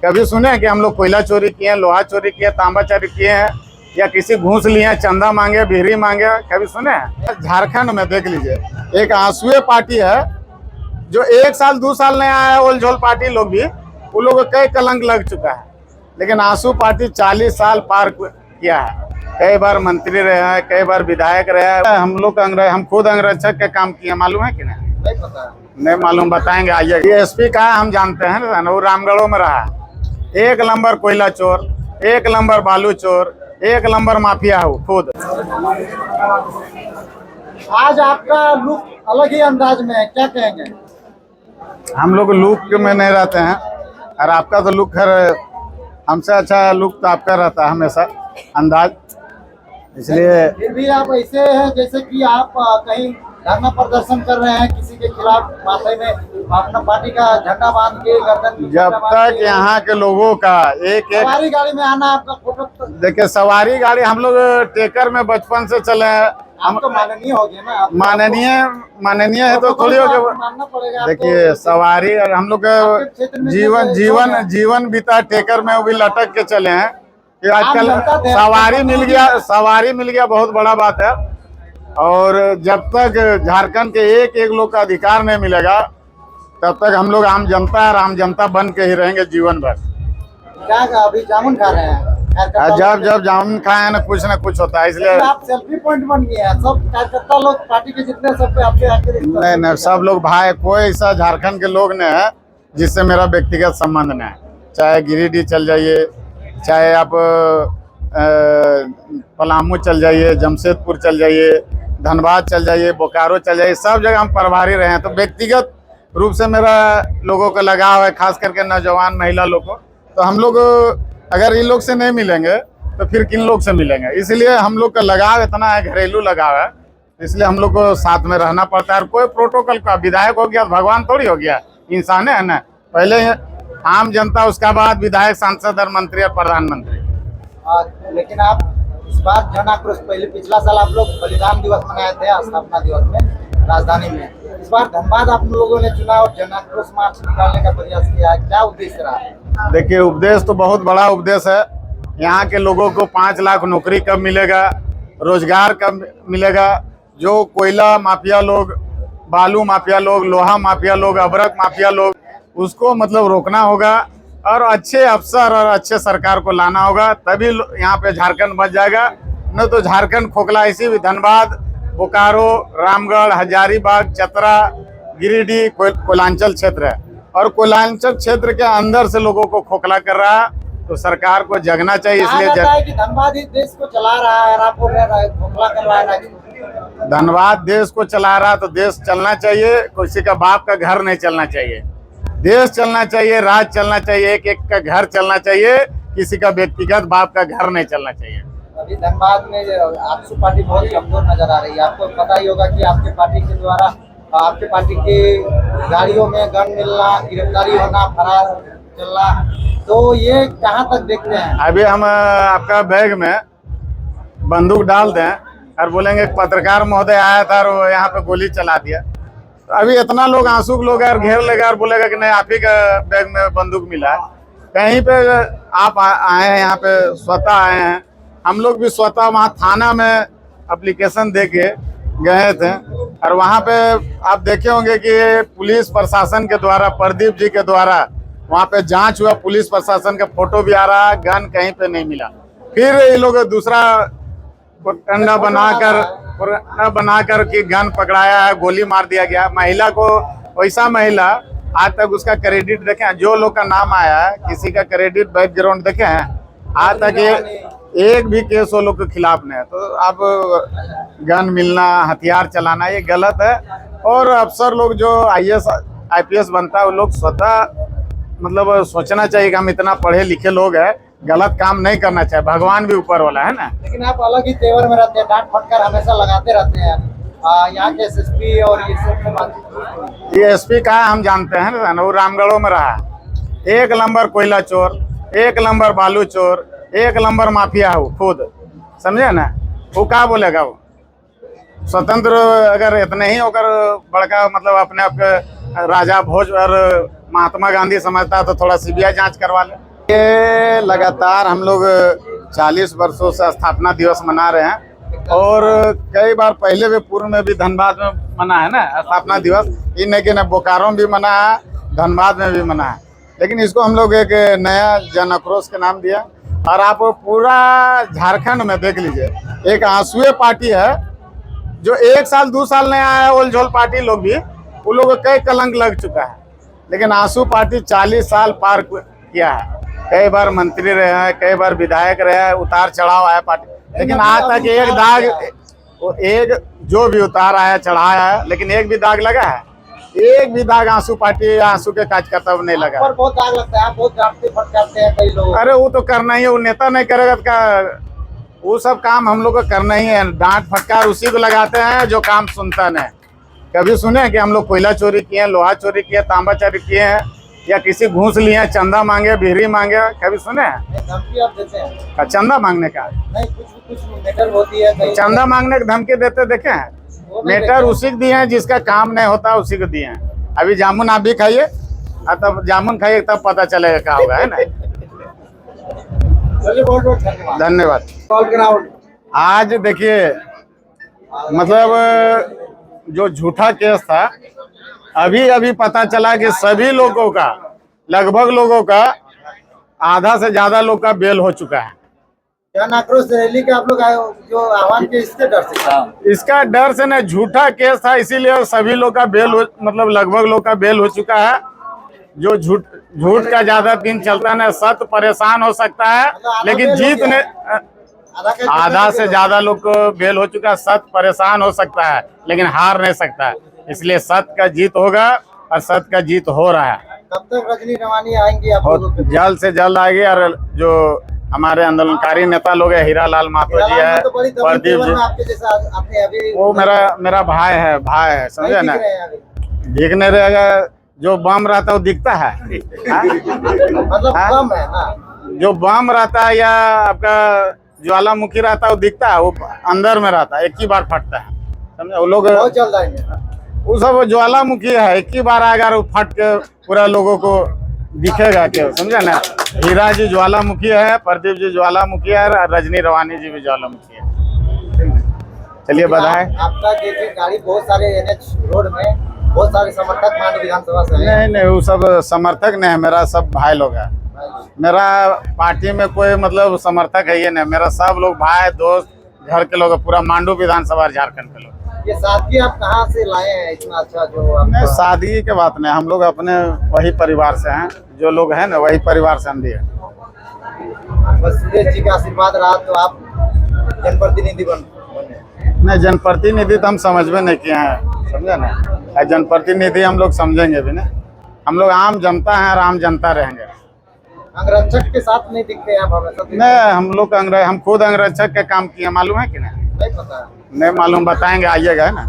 कभी सुने कि हम लोग कोयला चोरी किए, लोहा चोरी किए, तांबा चोरी किए हैं, या किसी घूस लिए हैं, चंदा मांगे, बिहरी मांगे, कभी सुने हैं? झारखंड में देख लीजिए एक आंसुए पार्टी है जो 1 साल 2 साल नहीं आया है। ओलझोल पार्टी लोग भी, वो लोग को कई कलंक लग चुका है, लेकिन आंसू पार्टी 40 साल पार किया है। कई बार मंत्री रहे हैं, कई बार विधायक रहे हैं। हम लोग हम खुद अंगरक्षक के काम किए, मालूम है कि नहीं पता? नहीं मालूम, बताएंगे आइए। एसपी का हम जानते हैं ना, वो रामगढ़ों में रहा है। 1 नंबर कोयला चोर, 1 नंबर बालू चोर, 1 नंबर माफिया हो खुद। आज आपका लुक अलग ही अंदाज में है, क्या कहेंगे? हम लोग लुक में नहीं रहते हैं, और आपका तो लुक है, हमसे अच्छा लुक तो आपका रहता है हमेशा, अंदाज। इसलिए फिर भी आप ऐसे हैं जैसे कि आप कहीं धरना प्रदर्शन कर रहे हैं किसी के खिलाफ, माथे में अपना पार्टी का झंडा बांध के, गर्दन जब तक यहाँ के लोगों का एक सवारी गाड़ी में आना, आपका फोटो देखिए, सवारी गाड़ी हम लोग टेकर में बचपन से चले हैं। हम तो माननीय हो गए ना, माननीय है तो थोड़ी हो गया, मानना पड़ेगा। देखिए सवारी, और हम लोग जीवन बीता टेकर में, वो भी लटक के चले हैं। आजकल सवारी मिल गया बहुत बड़ा बात है। और जब तक झारखंड के एक लोग का अधिकार नहीं मिलेगा, तब तक हम लोग आम जनता और आम जनता बन के ही रहेंगे जीवन भर। क्या अभी जामुन खा रहे हैं? जब जामुन खाए ना कुछ होता है, इसलिए आप सेल्फी पॉइंट बन गए हैं। सब कार्यकर्ता लोग पार्टी के जितने सब पे आपके नहीं, सब लोग भाई, कोई ऐसा झारखंड के लोग नहीं है जिससे मेरा व्यक्तिगत संबंध नहीं है। चाहे गिरिडीह चल जाइए, चाहे आप पलामू चल जाइए, जमशेदपुर चल जाइए, धनबाद चल जाइए, बोकारो चल जाइए, सब जगह हम प्रभारी रहे हैं। तो व्यक्तिगत रूप से मेरा लोगों का लगाव है, खास करके नौजवान महिला लोग को। तो हम लोग अगर इन लोग से नहीं मिलेंगे तो फिर किन लोग से मिलेंगे? इसलिए हम लोग का लगाव इतना है, घरेलू लगाव है, इसलिए हम लोग को साथ में रहना पड़ता है। और कोई प्रोटोकॉल का विधायक हो गया भगवान थोड़ी हो गया, इंसान है ना। पहले आम जनता, उसका बाद विधायक, सांसद और मंत्री और प्रधानमंत्री। लेकिन आप इस बार जन आक्रोश, पहले पिछला साल आप लोग बलिदान दिवस मनाए थे स्थापना दिवस में राजधानी में, इस बार धनबाद आप लोगों ने चुना और जन आक्रोश मार्च निकालने का प्रयास किया है, क्या उद्देश्य रहा? देखिए, उद्देश्य तो बहुत बड़ा उद्देश्य है। यहाँ के लोगों को 5 लाख नौकरी कब मिलेगा, रोजगार कब मिलेगा? जो कोयला माफिया लोग, बालू माफिया लोग, लोहा माफिया लोग, अबरक माफिया लोग, उसको मतलब रोकना होगा, और अच्छे अफसर और अच्छे सरकार को लाना होगा, तभी यहाँ पे झारखंड बच जाएगा। न तो झारखंड खोखला, इसी भी धनबाद, बोकारो, रामगढ़, हजारीबाग, चतरा, गिरिडीह कोयलांचल क्षेत्र है, और कोयलांचल क्षेत्र के अंदर से लोगों को खोखला कर रहा है। तो सरकार को जगना चाहिए। इसलिए कि धनबाद ही देश को चला रहा है, आप बोल रहे हैं खोखला कर रहा है। धनबाद देश को चला रहा है तो देश चलना चाहिए, किसी का बाप का घर नहीं चलना चाहिए। देश चलना चाहिए, राज चलना चाहिए, एक का घर चलना चाहिए, किसी का व्यक्तिगत बाप का घर नहीं चलना चाहिए। अभी धनबाद में आपकी पार्टी बहुत कमजोर नजर आ रही है। आपको पता ही होगा कि आपके पार्टी के द्वारा, आपके पार्टी की गाड़ियों में गन मिलना, गिरफ्तारी होना, फरार चलना, तो ये कहाँ तक देखते हैं? अभी हम आपका बैग में बंदूक डाल दें और बोलेंगे पत्रकार महोदय आया था और यहाँ पे गोली चला दिया, तो अभी इतना लोग आंसू के लोग घेर लेगा और बोलेगा कि नहीं आप ही का बैग में बंदूक मिला है। कहीं पे आप आए हैं, यहाँ पे स्वतः आए हैं, हम लोग भी स्वतः वहाँ थाना में एप्लीकेशन दे के गए थे, और वहाँ पे आप देखे होंगे कि पुलिस प्रशासन के द्वारा, प्रदीप जी के द्वारा वहाँ पे जांच हुआ, पुलिस प्रशासन का फोटो भी आ रहा है, गन कहीं पे नहीं मिला। फिर ये लोग दूसरा कंडा बनाकर कि गन पकड़ाया है, गोली मार दिया गया महिला को। वैसा महिला आज तक उसका क्रेडिट देखे हैं, जो लोग का नाम आया है किसी का क्रेडिट बैकग्राउंड देखे हैं, आज तक एक भी केस वो लोग के खिलाफ नहीं है। तो आप गन मिलना, हथियार चलाना, ये गलत है। और अफसर लोग जो IAS IPS बनता है, वो लोग स्वतः मतलब सोचना चाहिए कि हम इतना पढ़े लिखे लोग हैं, गलत काम नहीं करना चाहिए। भगवान भी ऊपर वाला है ना। लेकिन आप अलग ही तेवर में रहते हैं, डांट फटकार हमेशा लगाते रहते हैं। यहाँ के SSP और ये सब ये SP का हम जानते हैं ना, वो रामगढ़ों में रहा है। 1 नंबर कोयला चोर, 1 नंबर बालू चोर, 1 नंबर माफिया हो खुद, समझे ना। वो क्या बोलेगा? वो स्वतंत्र अगर इतने ही होकर बड़का मतलब अपने आप राजा भोज और महात्मा गांधी समझता है तो थोड़ा CBI जांच करवा ले। ये लगातार हम लोग 40 वर्षों से स्थापना दिवस मना रहे हैं और कई बार पहले भी पूर्व में भी धनबाद में मना है ना स्थापना दिवस। ये नहीं कि न बोकारो में भी मना है, धनबाद में भी मना है, लेकिन इसको हम लोग एक नया जन आक्रोश के नाम दिया। और आप पूरा झारखंड में देख लीजिए, एक आंसुए पार्टी है जो 1 साल 2 साल नहीं आया है, ओलझोल पार्टी लोग भी, उन लोगों को कई कलंक लग चुका है। लेकिन आंसू पार्टी 40 साल पार किया है, कई बार मंत्री रहे हैं, कई बार विधायक रहे हैं, उतार चढ़ाव आया पार्टी, लेकिन आज तक एक दाग, एक जो भी उतार आया चढ़ाया है, लेकिन एक भी दाग लगा है? एक भी दाग आंसू पार्टी या आंसू के कार्यकर्ता नहीं लगा। पर बहुत दाग लगता है, आप बहुत डांटते फटकारते हैं कई लोग। अरे वो तो करना ही है, वो नेता नहीं करेगा तो वो सब काम हम लोग को करना ही है। डांट फटकार उसी को लगाते हैं जो काम सुनता नहीं। कभी सुने कि हम लोग कोयला चोरी किए, लोहा चोरी किए, तांबा चोरी किए हैं, या किसी घूस लिए, चंदा मांगे, बिहरी मांगे? कभी सुने? धमकी आप देते हैं? चंदा मांगने का नहीं, कुछ मैटर होती है, चंदा मांगने की धमकी देते देखे हैं? मैटर उसी को दिए हैं जिसका काम नहीं होता, उसी को दिए हैं। अभी जामुन आप भी खाइए, तब जामुन खाइए तब पता चलेगा क्या होगा, है ना। चलिए, बहुत बहुत धन्यवाद। धन्यवाद। कॉल ग्राउंड आज देखिए, मतलब जो झूठा केस था, अभी पता चला कि सभी लोगों का, लगभग लोगों का, आधा से ज्यादा लोग का बेल हो चुका है। जन आक्रोश रैली के आप लोग आए हो, जो आह्वान के इसके डर से? इसका डर से न, झूठा केस था इसीलिए सभी लोग का बेल मतलब लगभग लोग का बेल हो चुका है। जो झूठ का ज्यादा दिन चलता है, सत्य परेशान हो सकता है, लेकिन जीत ने आधा से ज्यादा लोग को बेल हो चुका है। सत्य परेशान हो सकता है लेकिन हार नहीं सकता है, इसलिए सत्य का जीत होगा और सत्य का जीत हो रहा है। कब तक रजनी रवानी आएंगी आप लोगों पे? जल्द से जल्द आएगी। और जो हमारे आंदोलनकारी नेता लोग है, हीरालाल महतो जी है, प्रदीप जी, आपके जैसा आते हैं अभी, वो मेरा भाई है, समझे ना। दिख नहीं रहेगा, जो बम रहता है वो दिखता है। मतलब बम है ना, जो बम रहता है या आपका ज्वालामुखी रहता है वो दिखता है, वो अंदर में रहता है, एक ही बार फटता है, समझे। वो लोग बहुत जल्द आएंगे। वो सब ज्वालामुखी है, एक ही बार अगर वो फट के पूरा लोगों को दिखेगा क्या, समझे ना। हीरा जी ज्वालामुखी है, प्रदीप जी ज्वालामुखी है, रजनी रवानी जी भी ज्वालामुखी है। चलिए बधाई। आपका देखिए, गाड़ी बहुत सारे NH रोड में बहुत सारे समर्थक मांडू विधानसभा से हैं। नहीं, वो सब समर्थक नहीं है, मेरा सब भाई लोग है। मेरा पार्टी में कोई मतलब समर्थक है ये नहीं, मेरा सब लोग भाई दोस्त घर के लोग, पूरा मांडू विधानसभा झारखंड के लोग। ये सादगी आप कहाँ से लाए हैं इतना अच्छा? जो नहीं, सादगी की बात नहीं, हम लोग अपने वही परिवार से हैं, जो लोग हैं ना वही परिवार से हम भी है। बस सुरेश जी का आशीर्वाद रहा तो आप जनप्रतिनिधि बने? नहीं, जनप्रतिनिधि तो हम समझ में नहीं किए हैं, समझे ना। जनप्रतिनिधि हम लोग समझेंगे भी नहीं, हम लोग आम जनता हैं और आम जनता रहेंगे। अंगरक्षक के साथ नहीं दिखते आप हमेशा? नहीं, हम लोग हम खुद अंगरक्षक का काम किए, मालूम है कि नहीं पता नहीं मालूम, बताएंगे, आइएगा, है ना।